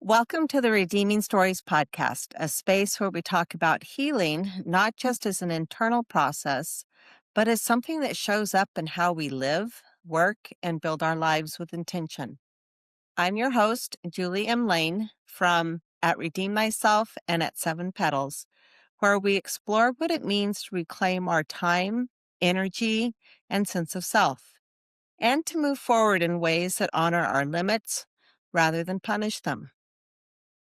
Welcome to the Redeeming Stories podcast, a space where we talk about healing, not just as an internal process, but as something that shows up in how we live, work, and build our lives with intention. I'm your host, Julie M. Lane from at Redeem Thyself and at Seven Petals, where we explore what it means to reclaim our time, energy, and sense of self, and to move forward in ways that honor our limits rather than punish them.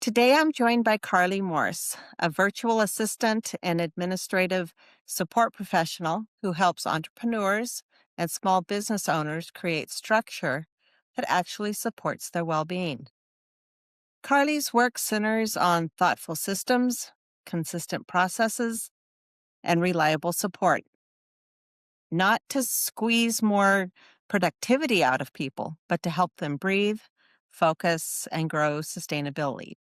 Today, I'm joined by Carly Morse, a virtual assistant and administrative support professional who helps entrepreneurs and small business owners create structure that actually supports their well-being. Carly's work centers on thoughtful systems, consistent processes, and reliable support, not to squeeze more productivity out of people, but to help them breathe, focus, and grow sustainability.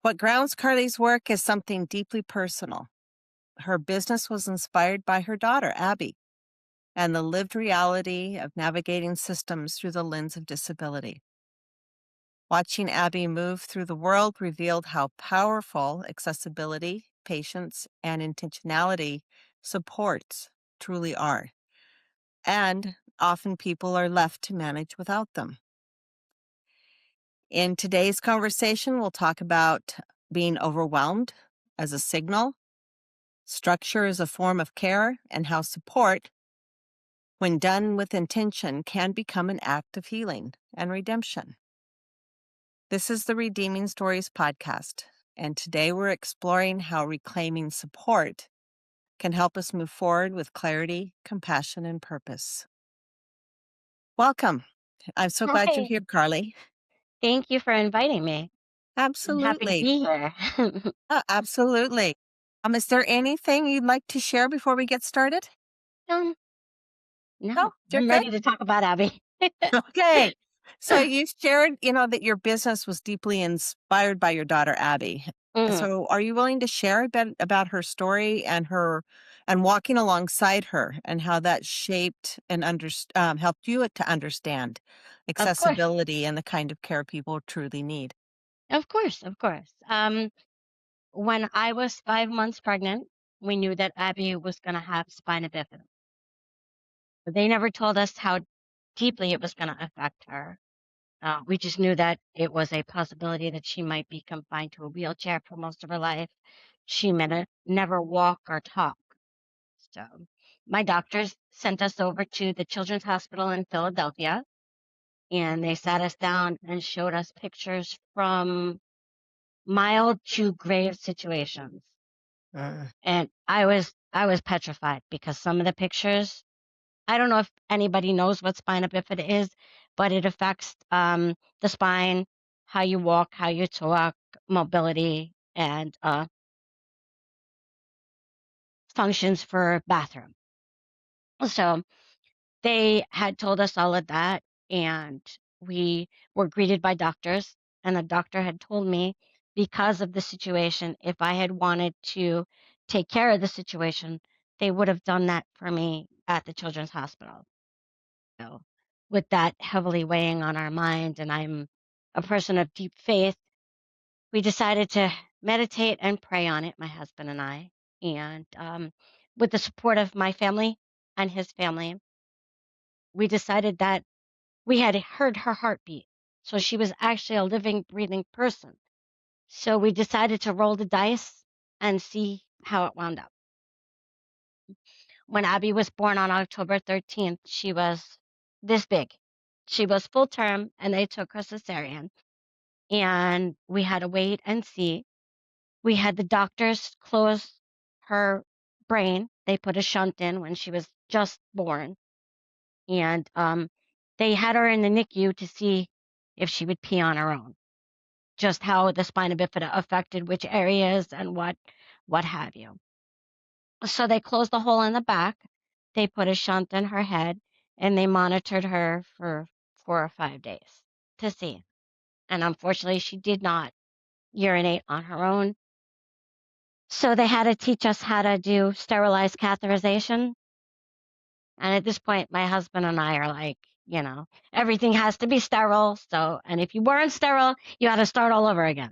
What grounds Carly's work is something deeply personal. Her business was inspired by her daughter, Abby, and the lived reality of navigating systems through the lens of disability. Watching Abby move through the world revealed how powerful accessibility, patience, and intentionality supports truly are. And often people are left to manage without them. In today's conversation, we'll talk about being overwhelmed as a signal, structure as a form of care, and how support, when done with intention, can become an act of healing and redemption. This is the Redeeming Stories podcast, and today we're exploring how reclaiming support can help us move forward with clarity, compassion, and purpose. Welcome. I'm so glad you're Hi, here, Carly. thank you for inviting me. I'm happy to Absolutely. be here. Absolutely. Is there anything you'd like to share before we get started? Um, No, no, you're I'm good. ready to talk about Abby. Okay. So you shared, that your business was deeply inspired by your daughter, Abby. Mm, So are you willing to share a bit about her story and walking alongside her and how that shaped and helped you to understand of course, accessibility and the kind of care people truly need? of course. When I was 5 months pregnant, we knew that Abby was going to have spina bifida. They never told us how deeply it was going to affect her. We just knew that it was a possibility that she might be confined to a wheelchair for most of her life. She may never walk or talk. So my doctors sent us over to the Children's Hospital in Philadelphia, and they sat us down and showed us pictures from mild to grave situations. Uh, And I was petrified because some of the pictures, I don't know if anybody knows what spina bifida is, but it affects the spine, how you walk, how you talk, mobility, and functions for bathroom. So they had told us all of that, and we were greeted by doctors, and the doctor had told me because of the situation, if I had wanted to take care of the situation, they would have done that for me at the Children's Hospital. So, with that heavily weighing on our mind, and I'm a person of deep faith, we decided to meditate and pray on it, my husband and I, and with the support of my family and his family, we decided that we had heard her heartbeat. So she was actually a living, breathing person. So we decided to roll the dice and see how it wound up. When Abby was born on October 13th, she was this big. She was full term, and they took her cesarean. And we had to wait and see. We had the doctors close her brain. They put a shunt in when she was just born. And they had her in the NICU to see if she would pee on her own, just how the spina bifida affected which areas and what have you. So they closed the hole in the back, they put a shunt in her head, and they monitored her for 4 or 5 days to see. And unfortunately, she did not urinate on her own. So they had to teach us how to do sterilized catheterization. And at this point, my husband and I are like, Everything has to be sterile. So, and if you weren't sterile, you had to start all over again.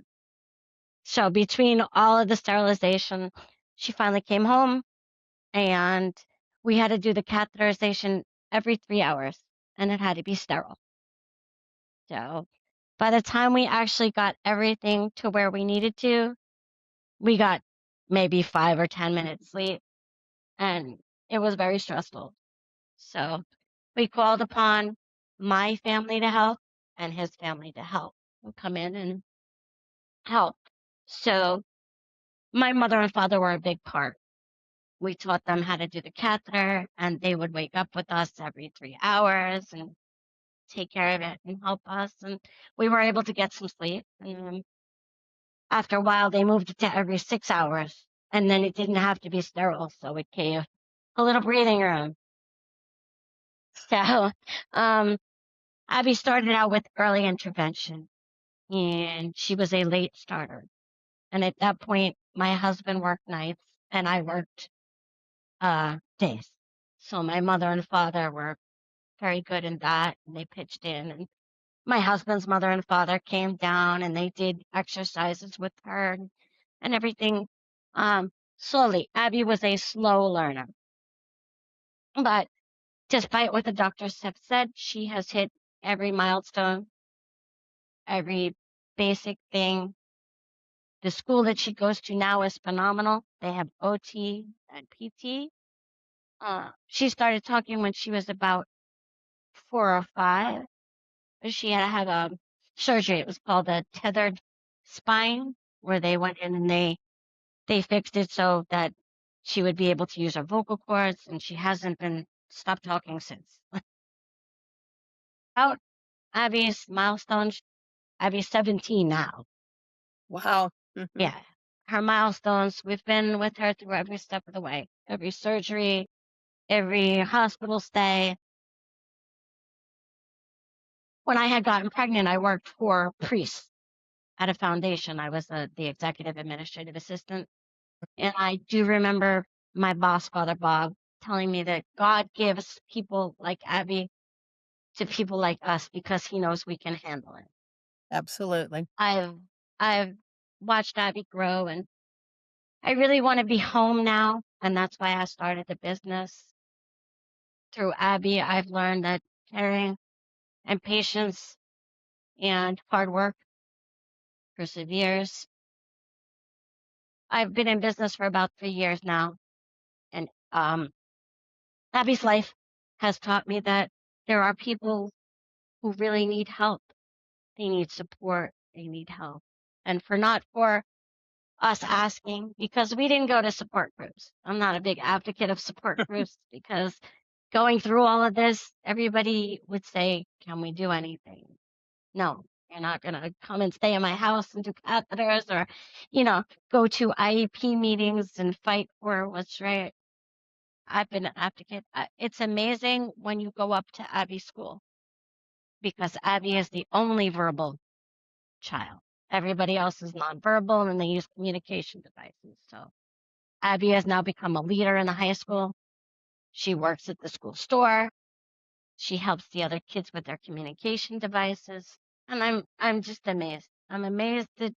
So between all of the sterilization, she finally came home and we had to do the catheterization every 3 hours and it had to be sterile. So by the time we actually got everything to where we needed to, we got maybe 5 or 10 minutes sleep and it was very stressful. So we called upon my family to help and his family to help and come in and help. So my mother and father were a big part. We taught them how to do the catheter, and they would wake up with us every 3 hours and take care of it and help us. And we were able to get some sleep. And after a while, they moved it to every 6 hours, and then it didn't have to be sterile, so it gave a little breathing room. So, um, Abby started out with early intervention, and she was a late starter. And at that point, my husband worked nights, and I worked days. So my mother and father were very good in that, and they pitched in. And my husband's mother and father came down, and they did exercises with her and everything. Slowly, Abby was a slow learner, but despite what the doctors have said, she has hit every milestone, every basic thing. The school that she goes to now is phenomenal. They have OT and PT. She started talking when she was about 4 or 5. She had to have a surgery. It was called a tethered spine, where they went in and they fixed it so that she would be able to use her vocal cords, and she hasn't been stopped talking since. Out Abby's milestones. Abby's 17 now. Wow. Hmm. Yeah, her milestones. We've been with her through every step of the way, every surgery, every hospital stay. When I had gotten pregnant, I worked for priests at a foundation. I was the executive administrative assistant. And I do remember my boss, Father Bob, telling me that God gives people like Abby to people like us because he knows we can handle it. Absolutely. I've I've watched Abby grow and I really want to be home now. And that's why I started the business. Through Abby, I've learned that caring and patience and hard work perseveres. I've been in business for about 3 years now, and Abby's life has taught me that there are people who really need help. They need support. They need help. And for us asking, because we didn't go to support groups. I'm not a big advocate of support groups because going through all of this, everybody would say, can we do anything? No, you're not going to come and stay in my house and do catheters or, go to IEP meetings and fight for what's right. I've been an advocate. It's amazing when you go up to Abby's school because Abby is the only verbal child. Everybody else is nonverbal and they use communication devices. So Abby has now become a leader in the high school. She works at the school store. She helps the other kids with their communication devices. And I'm just amazed. I'm amazed that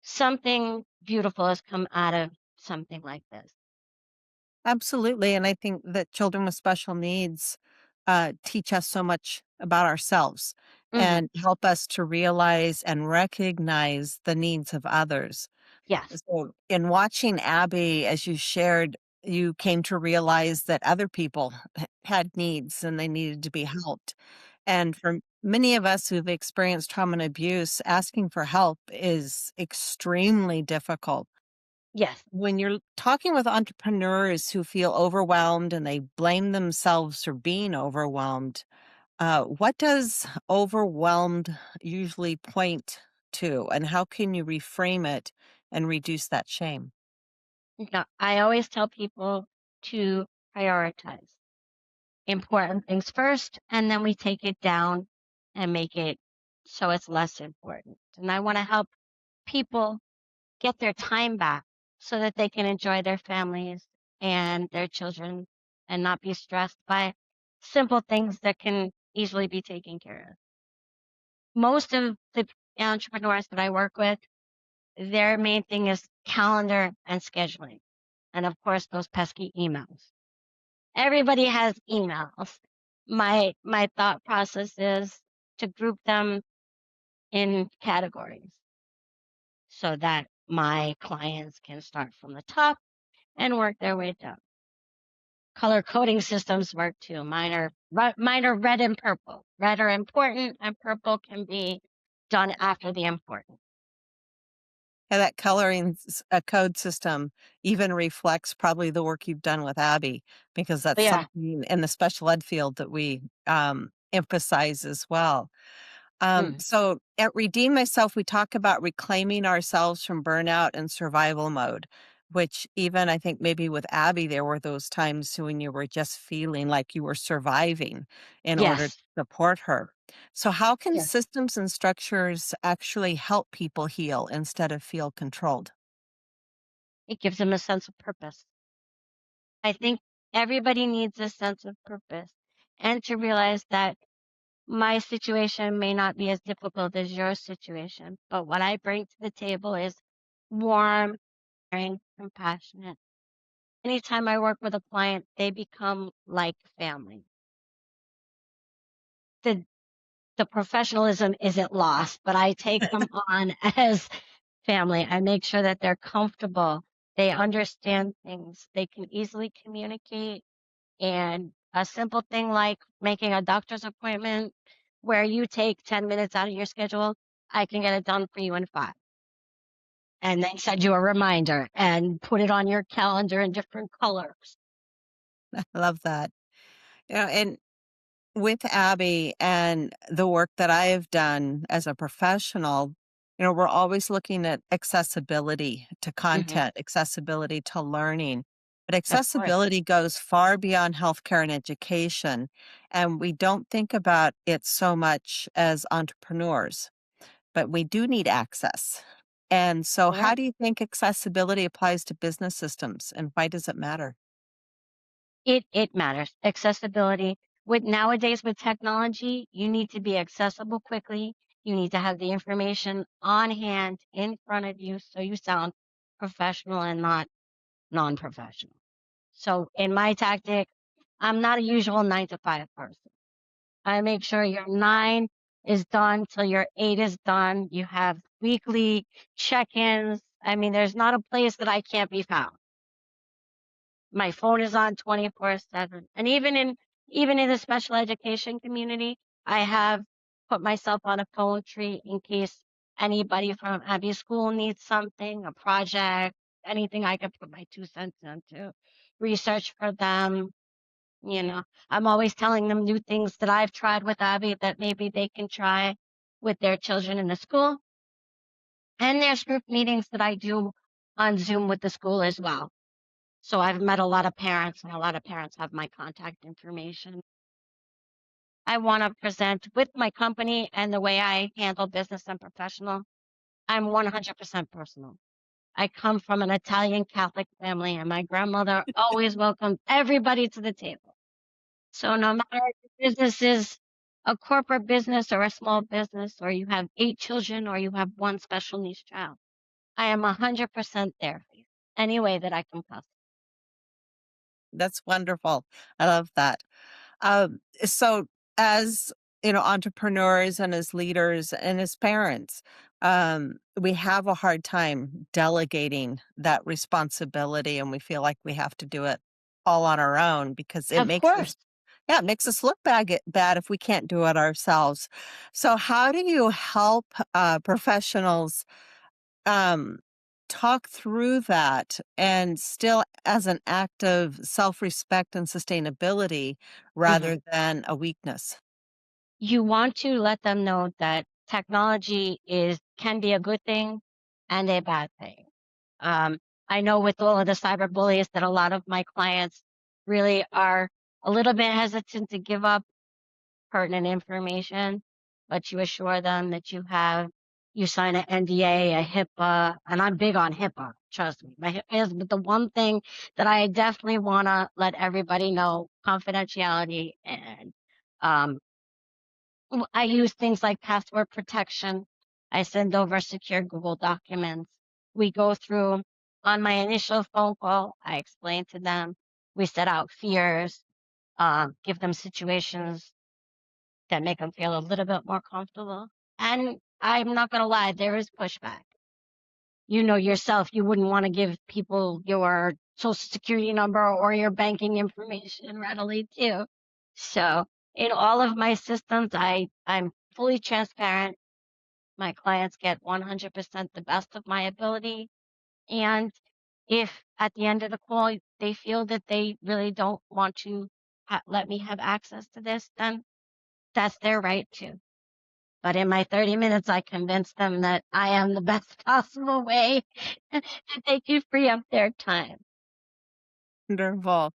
something beautiful has come out of something like this. Absolutely. And I think that children with special needs teach us so much about ourselves Hmm. and help us to realize and recognize the needs of others. Yes. So, in watching Abby, as you shared, you came to realize that other people had needs and they needed to be helped. And for many of us who've experienced trauma and abuse, asking for help is extremely difficult. Yes. When you're talking with entrepreneurs who feel overwhelmed and they blame themselves for being overwhelmed, what does overwhelmed usually point to, and how can you reframe it and reduce that shame? I always tell people to prioritize important things first, and then we take it down and make it so it's less important. And I want to help people get their time back so that they can enjoy their families and their children and not be stressed by simple things that can easily be taken care of. Most of the entrepreneurs that I work with, their main thing is calendar and scheduling. And of course, those pesky emails. Everybody has emails. My thought process is to group them in categories so that my clients can start from the top and work their way down. Color coding systems work too. Mine are red and purple. Red are important, and purple can be done after the important. Yeah, that code system even reflects probably the work you've done with Abby, because But that's yeah. something in the special ed field that we emphasize as well. Mm, So at Redeem Myself, we talk about reclaiming ourselves from burnout and survival mode, which even I think maybe with Abby, there were those times when you were just feeling like you were surviving in order to yes. support her. So, how can Yes. systems and structures actually help people heal instead of feel controlled? It gives them a sense of purpose. I think everybody needs a sense of purpose and to realize that my situation may not be as difficult as your situation, but what I bring to the table is warm, caring, compassionate. Anytime I work with a client, they become like family. The the professionalism isn't lost, but I take them on as family. I make sure that they're comfortable. They understand things. They can easily communicate. And a simple thing like making a doctor's appointment where you take 10 minutes out of your schedule, I can get it done for you in 5. And then send you a reminder and put it on your calendar in different colors. I love that. And with Abby and the work that I have done as a professional, we're always looking at accessibility to Hmm. content, accessibility to learning. But Of course. accessibility goes far beyond healthcare and education. And we don't think about it so much as entrepreneurs, but we do need access. And so, how Correct. do you think accessibility applies to business systems and why does it matter? It matters. Accessibility. With nowadays with technology, you need to be accessible quickly. You need to have the information on hand in front of you so you sound professional and not non-professional. So in my tactic, I'm not a usual 9 to 5 person. I make sure your 9 is done till your 8 is done. You have weekly check-ins. I mean, there's not a place that I can't be found. My phone is on 24/7. And even in the special education community, I have put myself on a phone tree in case anybody from Abbey School needs something, a project, anything I could put my 2 cents into. Research for them, you know. I'm always telling them new things that I've tried with Abby that maybe they can try with their children in the school. And there's group meetings that I do on Zoom with the school as well. So I've met a lot of parents, and a lot of parents have my contact information. I want to present with my company and the way I handle business and professional. I'm 100% personal. I come from an Italian Catholic family, and my grandmother always welcomed everybody to the table. So no matter if the business is a corporate business or a small business, or you have 8 children, or you have one special needs child, I am 100% there for you any way that I can possibly. That's wonderful. I love that. So as entrepreneurs and as leaders and as parents, we have a hard time delegating that responsibility and we feel like we have to do it all on our own because it Of makes course. us yeah, it makes us look bad if we can't do it ourselves. So how do you help professionals um, talk through that and still as an act of self-respect and sustainability Mhm. rather than a weakness. You want to let them know that technology is can be a good thing and a bad thing. Um, I know with all of the cyber bullies that a lot of my clients really are a little bit hesitant to give up pertinent information, but you assure them that you sign an NDA, a HIPAA, and I'm big on HIPAA. Trust me, my HIPAA is the one thing that I definitely want to let everybody know: confidentiality and I use things like password protection. I send over secure Google documents. We go through on my initial phone call. I explain to them. We set out fears, give them situations that make them feel a little bit more comfortable. And I'm not going to lie, there is pushback. You know yourself, you wouldn't want to give people your social security number or your banking information readily too. So in all of my systems, I'm fully transparent. My clients get 100% the best of my ability. And if at the end of the call they feel that they really don't want to let me have access to this, then that's their right to. But in my 30 minutes, I convinced them that I am the best possible way that they can free up their time. Wonderful.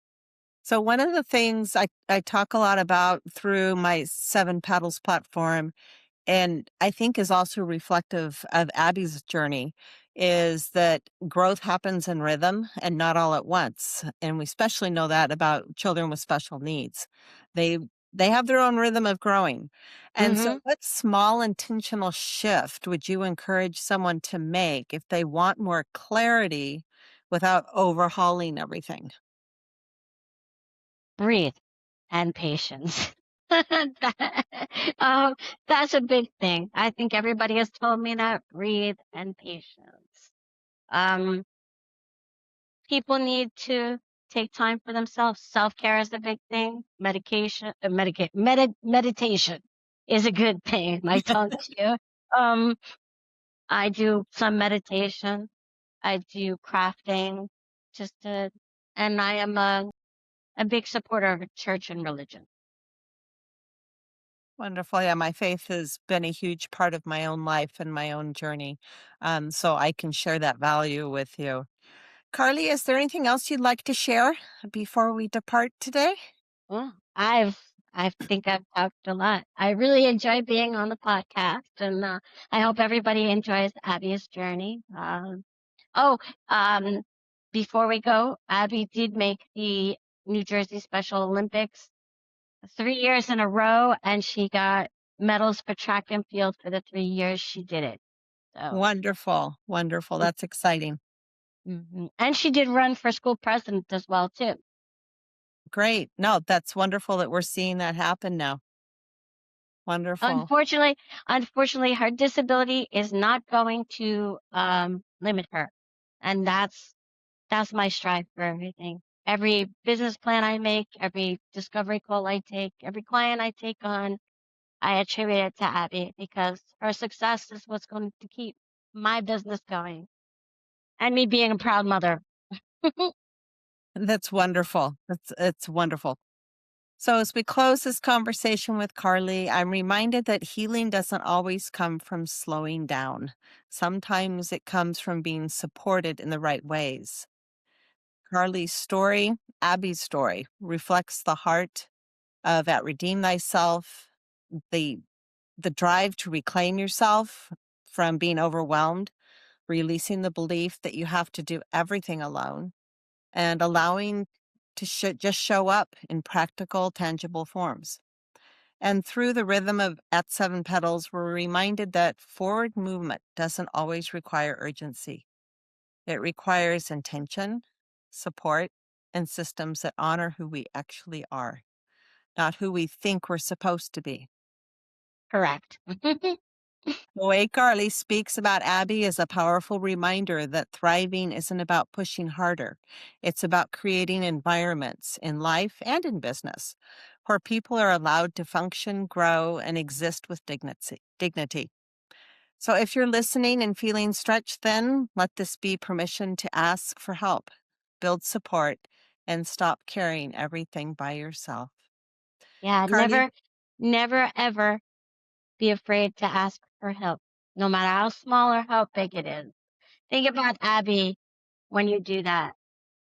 So one of the things I talk a lot about through my Seven Petals platform, and I think is also reflective of Abby's journey, is that growth happens in rhythm and not all at once. And we especially know that about children with special needs. They they have their own rhythm of growing. And so Hmm. what small intentional shift would you encourage someone to make if they want more clarity without overhauling everything? Breathe and patience. um, that's a big thing. I think everybody has told me that. Breathe and patience. Um, People need to take time for themselves. Self care is a big thing. Meditation is a good thing. My tongue too. Um, I do some meditation. I do crafting, just to, and I am a big supporter of church and religion. Wonderful. Yeah, my faith has been a huge part of my own life and my own journey. So I can share that value with you. Carly, is there anything else you'd like to share before we depart today? Well, I think I've talked a lot. I really enjoy being on the podcast, and I hope everybody enjoys Abby's journey. Oh, um, before we go, Abby did make the New Jersey Special Olympics 3 years in a row, and she got medals for track and field for the 3 years she did it. So, Wonderful. Wonderful. That's exciting. and she did run for school president as well too. Great. No, that's wonderful that we're seeing that happen now. Wonderful. Unfortunately, unfortunately, her disability is not going to limit her, and that's my strive for everything. Every business plan I make, every discovery call I take, every client I take on, I attribute it to Abby because her success is what's going to keep my business going and me being a proud mother. That's wonderful. It's wonderful. So, as we close this conversation with Carly, I'm reminded that healing doesn't always come from slowing down. Sometimes it comes from being supported in the right ways. Carly's story, Abby's story, reflects the heart of at Redeem Thyself, the the drive to reclaim yourself from being overwhelmed, releasing the belief that you have to do everything alone, and allowing to just show up in practical, tangible forms. And through the rhythm of At Seven Petals, we're reminded that forward movement doesn't always require urgency. It requires intention, support, and systems that honor who we actually are, not who we think we're supposed to be. Correct. The way Carly speaks about Abby is a powerful reminder that thriving isn't about pushing harder. It's about creating environments in life and in business where people are allowed to function, grow, and exist with dignity. So if you're listening and feeling stretched, then let this be permission to ask for help, build support, and stop carrying everything by yourself. Yeah, Carly, never ever be afraid to ask for help, no matter how small or how big it is. Think about Abby when you do that,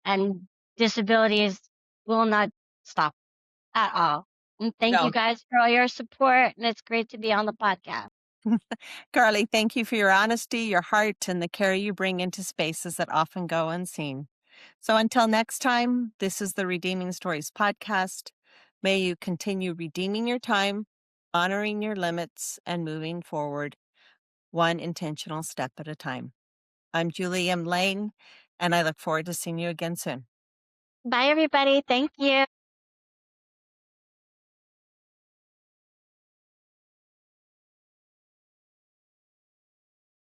and disabilities will not stop at all. And thank you no. guys for all your support, and it's great to be on the podcast. Carly, thank you for your honesty, your heart, and the care you bring into spaces that often go unseen. So until next time, this is the Redeeming Stories podcast. May you continue redeeming your time, honoring your limits and moving forward one intentional step at a time. I'm Julie M. Lane, and I look forward to seeing you again soon. Bye, everybody. Thank you.